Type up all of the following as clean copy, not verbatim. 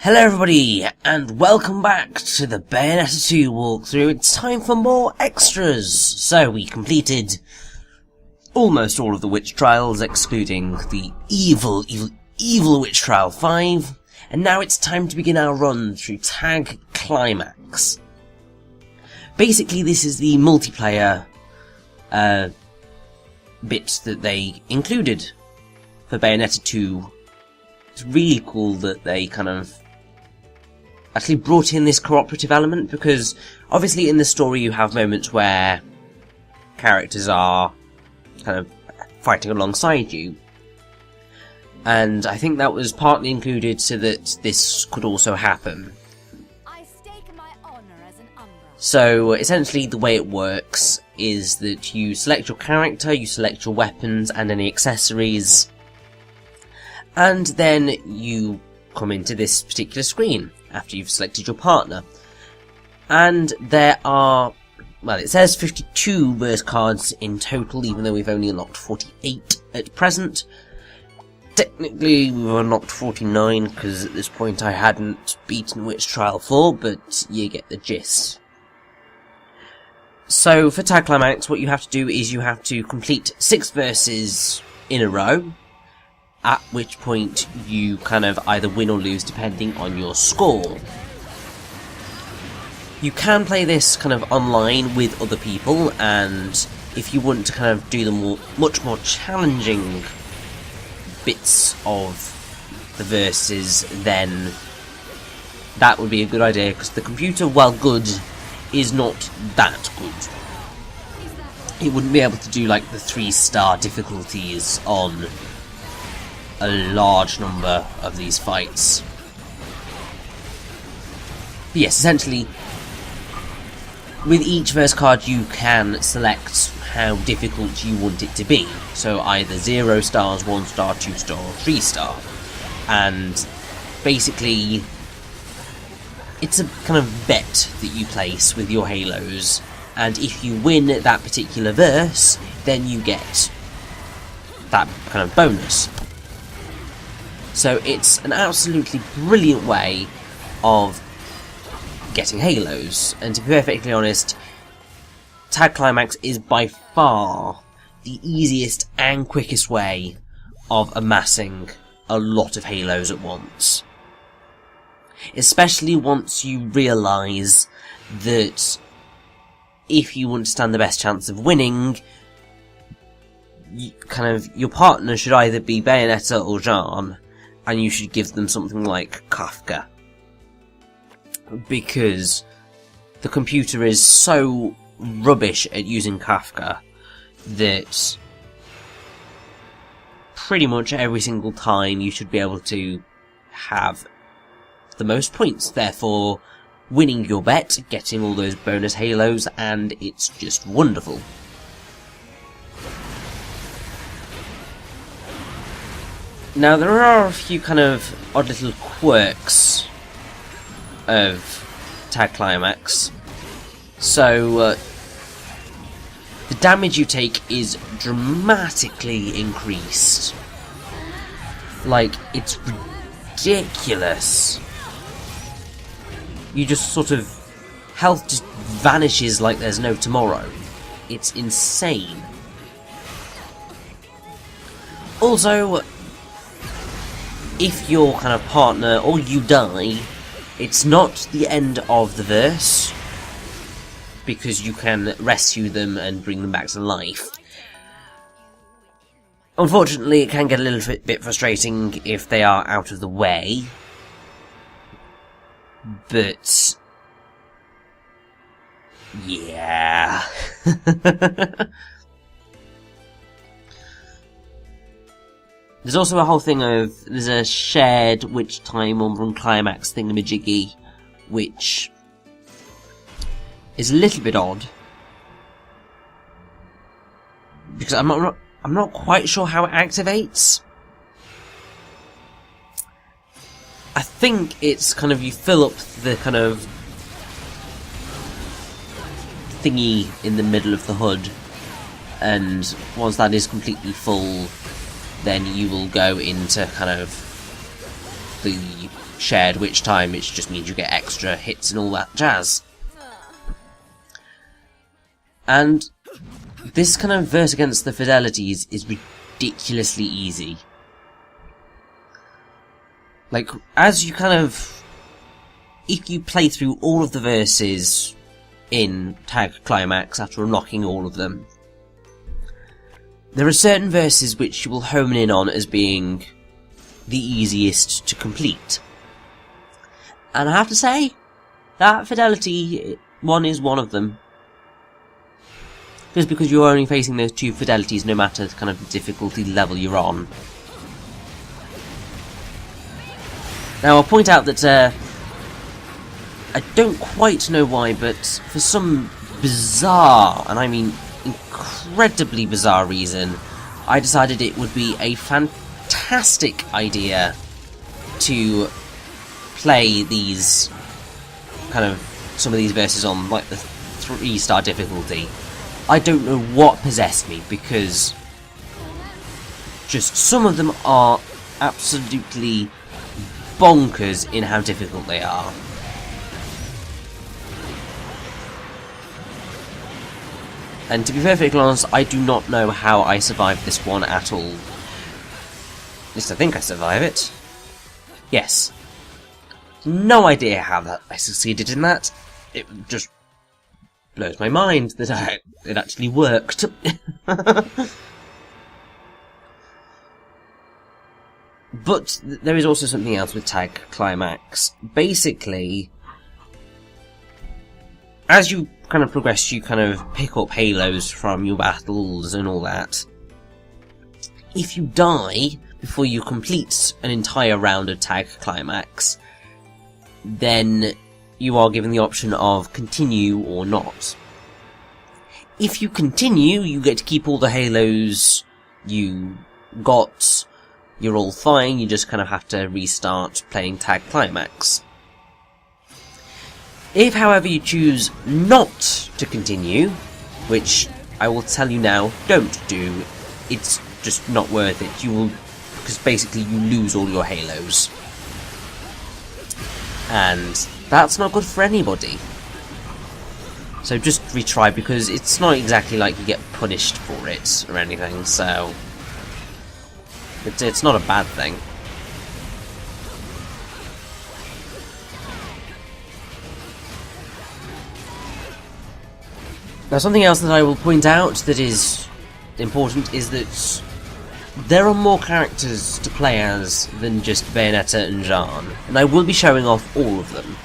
Hello everybody, and welcome back to the Bayonetta 2 walkthrough. It's time for more extras! So, we completed almost all of the witch trials, excluding the evil witch trial 5, and now it's time to begin our run through Tag Climax. Basically, this is the multiplayer bit that they included for Bayonetta 2. It's really cool that they kind of actually brought in this cooperative element, because obviously in the story you have moments where characters are kind of fighting alongside you, and I think that was partly included so that this could also happen. I stake my honor as an Umbra. So essentially the way it works is that you select your character, you select your weapons and any accessories, and then you come into this particular screen after you've selected your partner. And there are, well, it says 52 verse cards in total, even though we've only unlocked 48 at present. Technically we've unlocked 49, because at this point I hadn't beaten Witch Trial 4, but you get the gist. So for Tag Climax, what you have to do is you have to complete 6 verses in a row, at which point you kind of either win or lose depending on your score. You can play this kind of online with other people, and if you want to kind of do the much more challenging bits of the verses, then that would be a good idea, because the computer, while good, is not that good. It wouldn't be able to do like the 3-star difficulties on a large number of these fights. But yes, essentially, with each verse card you can select how difficult you want it to be. So either 0 stars, 1 star, 2 star, or 3 star. And basically, it's a kind of bet that you place with your halos, and if you win that particular verse, then you get that kind of bonus. So it's an absolutely brilliant way of getting halos, and to be perfectly honest, Tag Climax is by far the easiest and quickest way of amassing a lot of halos at once. Especially once you realise that if you want to stand the best chance of winning, your partner should either be Bayonetta or Jeanne, and you should give them something like Kafka, because the computer is so rubbish at using Kafka that pretty much every single time you should be able to have the most points, therefore winning your bet, getting all those bonus halos, and it's just wonderful. Now, there are a few kind of odd little quirks of Tag Climax. So, the damage you take is dramatically increased. Like, it's ridiculous. You just sort of... health just vanishes like there's no tomorrow. It's insane. Also, if your kind of partner or you die, it's not the end of the verse, because you can rescue them and bring them back to life. Unfortunately, it can get a little bit frustrating if they are out of the way, but yeah. There's also a whole thing of, there's a shared Witch Time on Climax thingamajiggy, which is a little bit odd, because I'm not quite sure how it activates. I think it's kind of, you fill up the kind of thingy in the middle of the hood, and once that is completely full, then you will go into kind of the shared witch time, which just means you get extra hits and all that jazz. And this kind of verse against the fidelities is ridiculously easy. Like, as you kind of... if you play through all of the verses in Tag Climax after unlocking all of them, there are certain verses which you will hone in on as being the easiest to complete. And I have to say, that fidelity one is one of them. Just because you're only facing those two fidelities no matter the kind of difficulty level you're on. Now I'll point out that I don't quite know why, but for some bizarre, and I mean incredibly bizarre reason, I decided it would be a fantastic idea to play these kind of some of these verses on like the 3-star difficulty. I don't know what possessed me, because just some of them are absolutely bonkers in how difficult they are. And to be perfectly honest, I do not know how I survived this one at all. At least I think I survived it. Yes. No idea how I succeeded in that. It just blows my mind that it actually worked. But there is also something else with Tag Climax. Basically, as you kind of progress, you kind of pick up halos from your battles and all that. If you die before you complete an entire round of Tag Climax, then you are given the option of continue or not. If you continue, you get to keep all the halos you got. You're all fine, you just kind of have to restart playing Tag Climax. If, however, you choose not to continue, which I will tell you now, don't do, it's just not worth it. You will, because basically you lose all your halos. And that's not good for anybody. So just retry, because it's not exactly like you get punished for it or anything, so it's not a bad thing. Now, something else that I will point out that is important is that there are more characters to play as than just Bayonetta and Jeanne, and I will be showing off all of them.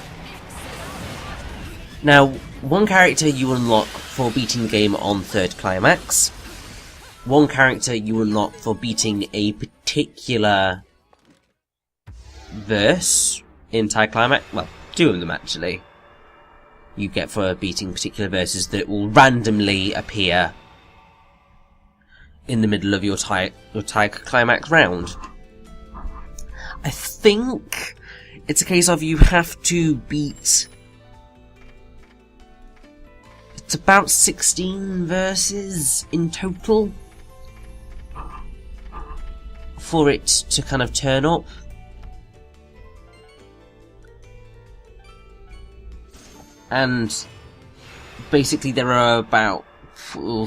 Now, one character you unlock for beating the game on 3rd Climax, one character you unlock for beating a particular verse in Tag Climax, well, 2 of them actually, you get for beating particular verses that will randomly appear in the middle of your Tag Climax round. I think it's a case of you have to beat... it's about 16 verses in total for it to kind of turn up. And basically there are about 3,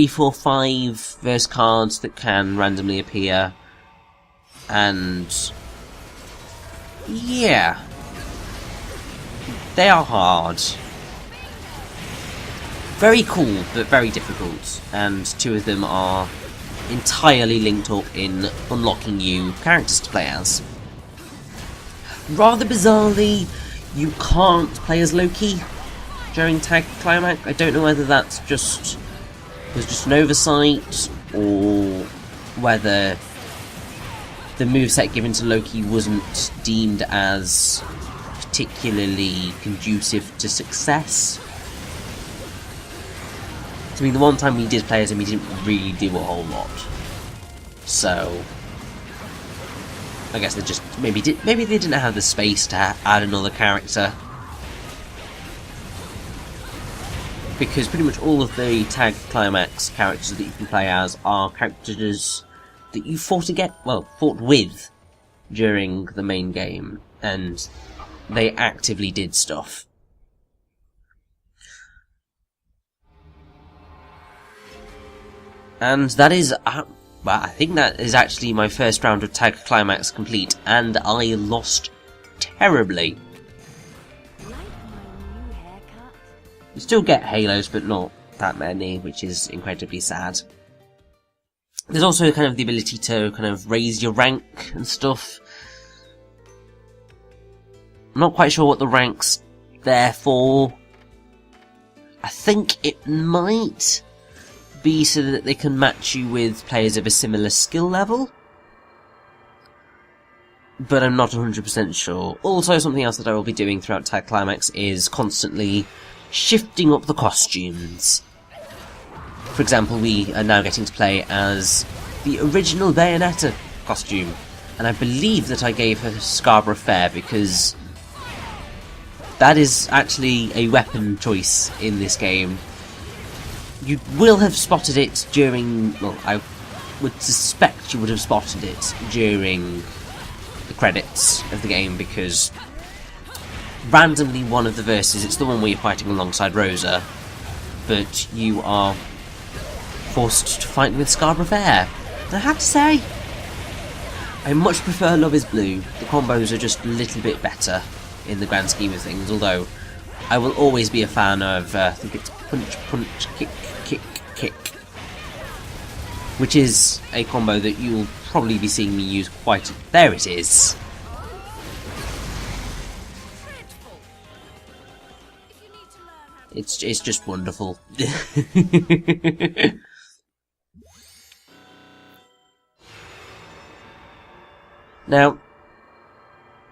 4, 5 verse cards that can randomly appear, and yeah, they are hard. Very cool, but very difficult, and 2 of them are entirely linked up in unlocking you characters to play as. Rather bizarrely, you can't play as Loki during Tag Climax. I don't know whether that's was just an oversight, or whether the moveset given to Loki wasn't deemed as particularly conducive to success. I mean, the one time we did play as him, he didn't really do a whole lot. So I guess they just maybe they didn't have the space to add another character, because pretty much all of the Tag Climax characters that you can play as are characters that you fought with during the main game, and they actively did stuff. And that is, well, I think that is actually my first round of Tag Climax complete, and I lost terribly. You still get halos, but not that many, which is incredibly sad. There's also kind of the ability to kind of raise your rank and stuff. I'm not quite sure what the rank's there for. I think it might be so that they can match you with players of a similar skill level, but I'm not 100% sure. Also, something else that I will be doing throughout Tag Climax is constantly shifting up the costumes. For example, we are now getting to play as the original Bayonetta costume, and I believe that I gave her Scarborough Fair because that is actually a weapon choice in this game. You will have spotted it during, well, I would suspect you would have spotted it during the credits of the game, because randomly one of the verses, it's the one where you're fighting alongside Rosa, but you are forced to fight with Scarborough Fair. And I have to say, I much prefer Love is Blue. The combos are just a little bit better in the grand scheme of things, although I will always be a fan of, I think it's punch, punch, kick, kick, kick, which is a combo that you'll probably be seeing me use quite... There it is! It's just wonderful. Now,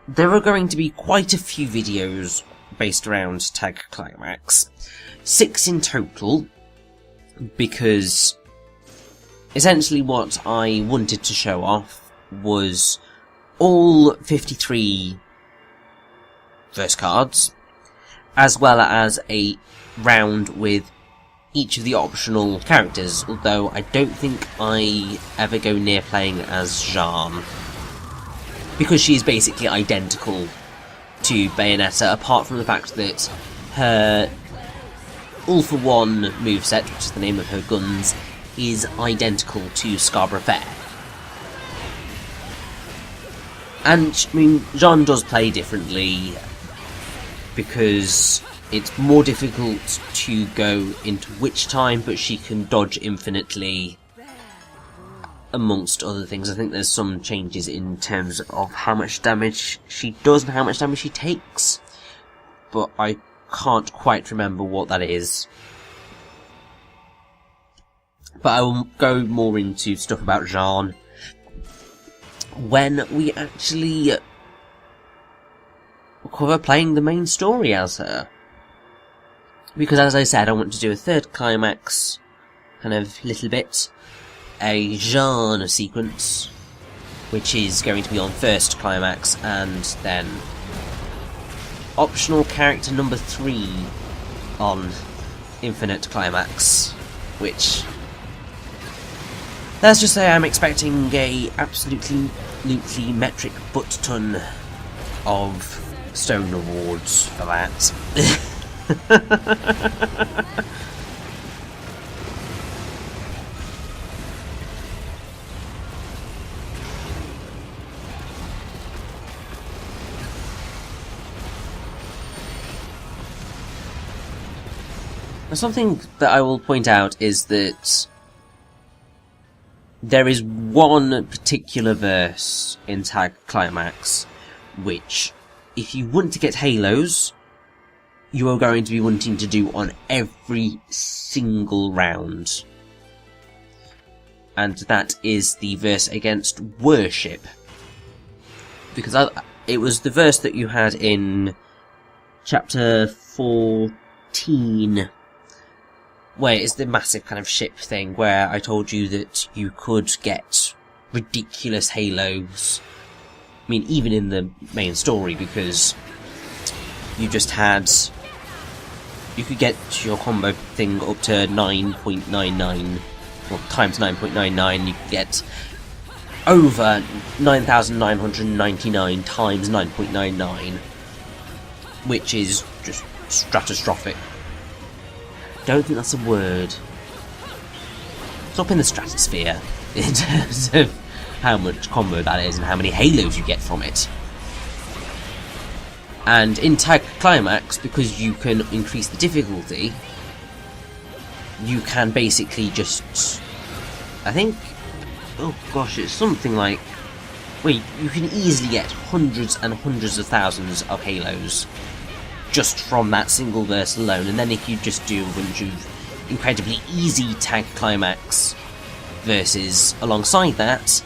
there are going to be quite a few videos based around Tag Climax. 6 in total, because essentially what I wanted to show off was all 53 verse cards, as well as a round with each of the optional characters, although I don't think I ever go near playing as Jeanne, because she is basically identical to Bayonetta, apart from the fact that her All for One moveset, which is the name of her guns, is identical to Scarborough Fair. And, I mean, Jeanne does play differently, because it's more difficult to go into Witch Time, but she can dodge infinitely, amongst other things. I think there's some changes in terms of how much damage she does and how much damage she takes, but I can't quite remember what that is. But I will go more into stuff about Jeanne when we actually cover playing the main story as her. Because as I said, I want to do a third climax, kind of little bit, a Jeanne sequence, which is going to be on first climax, and then optional character number 3 on infinite climax, which, let's just say I'm expecting a absolutely metric butt-ton of stone awards for that. Something that I will point out is that there is one particular verse in Tag Climax which, if you want to get halos, you are going to be wanting to do on every single round. And that is the verse against worship. Because it was the verse that you had in chapter 14, where it's the massive kind of ship thing, where I told you that you could get ridiculous halos. I mean, even in the main story, because you just had... you could get your combo thing up to 9.99, or times 9.99, you could get over 9,999 times 9.99, which is just stratostrophic. Don't think that's a word. It's up in the stratosphere in terms of how much combo that is and how many halos you get from it. And in Tag Climax, because you can increase the difficulty, you can basically just, I think, oh gosh, it's something like, wait, you can easily get hundreds and hundreds of thousands of halos just from that single verse alone. And then if you just do a bunch of incredibly easy Tag Climax verses alongside that,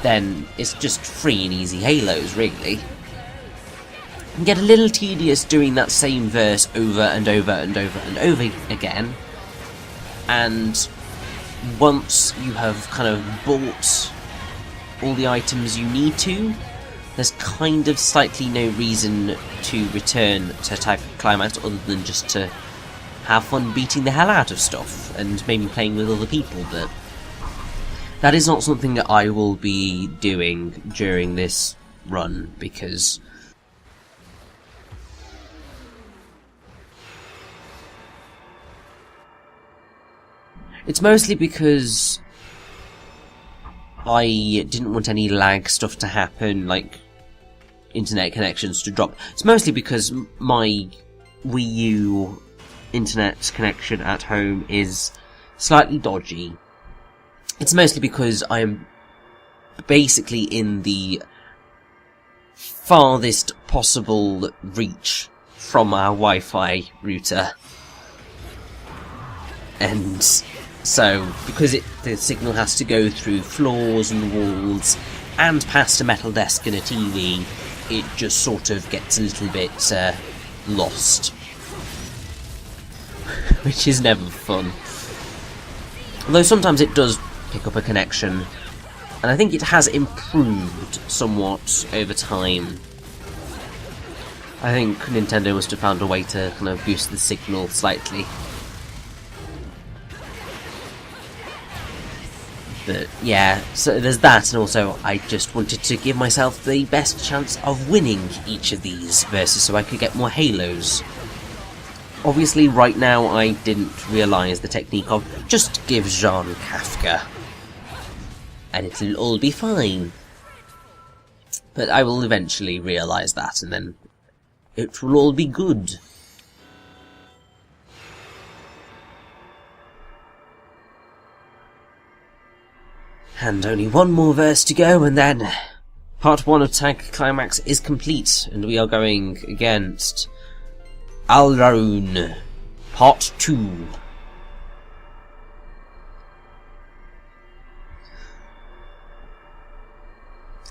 then it's just free and easy halos, really. It can get a little tedious doing that same verse over and over and over and over again, and once you have kind of bought all the items you need to, there's kind of slightly no reason to return to Tag Climax other than just to have fun beating the hell out of stuff and maybe playing with other people, but that is not something that I will be doing during this run, because it's mostly because I didn't want any lag stuff to happen, like internet connections to drop. It's mostly because my Wii U internet connection at home is slightly dodgy. It's mostly because I'm basically in the farthest possible reach from our Wi-Fi router. And so, because the signal has to go through floors and walls and past a metal desk and a TV, it just sort of gets a little bit lost. Which is never fun. Although sometimes it does pick up a connection, and I think it has improved somewhat over time. I think Nintendo must have found a way to kind of boost the signal slightly. But yeah, so there's that, and also I just wanted to give myself the best chance of winning each of these verses so I could get more halos. Obviously right now I didn't realise the technique of just give Jeanne Kafka and it'll all be fine. But I will eventually realise that, and then it will all be good. And only one more verse to go, and then part 1 of Tag Climax is complete, and we are going against Alraun, part 2.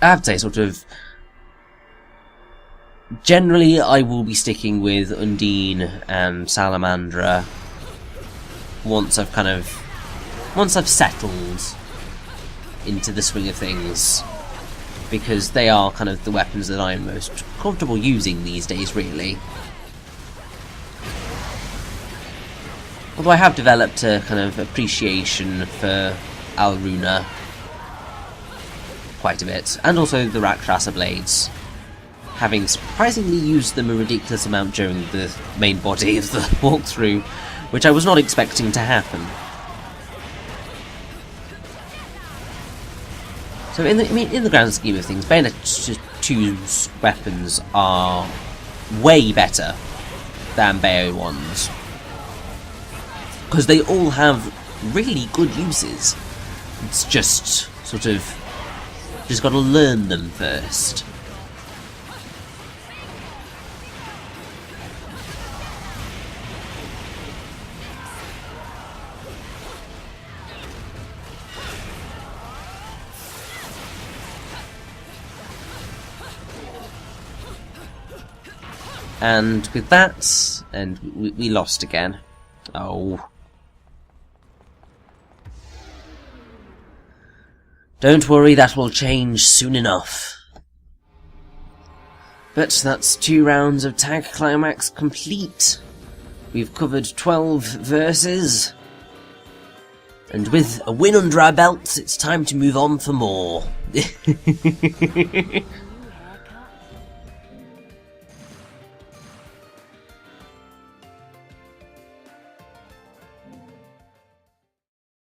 I have to say, sort of, generally I will be sticking with Undine and Salamandra once I've settled into the swing of things, because they are kind of the weapons that I am most comfortable using these days, really. Although I have developed a kind of appreciation for Alruna quite a bit, and also the Rakshasa Blades, having surprisingly used them a ridiculous amount during the main body of the walkthrough, which I was not expecting to happen. So in the grand scheme of things, Bayonetta 2's weapons are way better than Bayo 1's, because they all have really good uses. It's just sort of just got to learn them first. And with that, and we lost again. Oh. Don't worry, that will change soon enough. But that's 2 rounds of Tag Climax complete. We've covered 12 verses. And with a win under our belts, it's time to move on for more.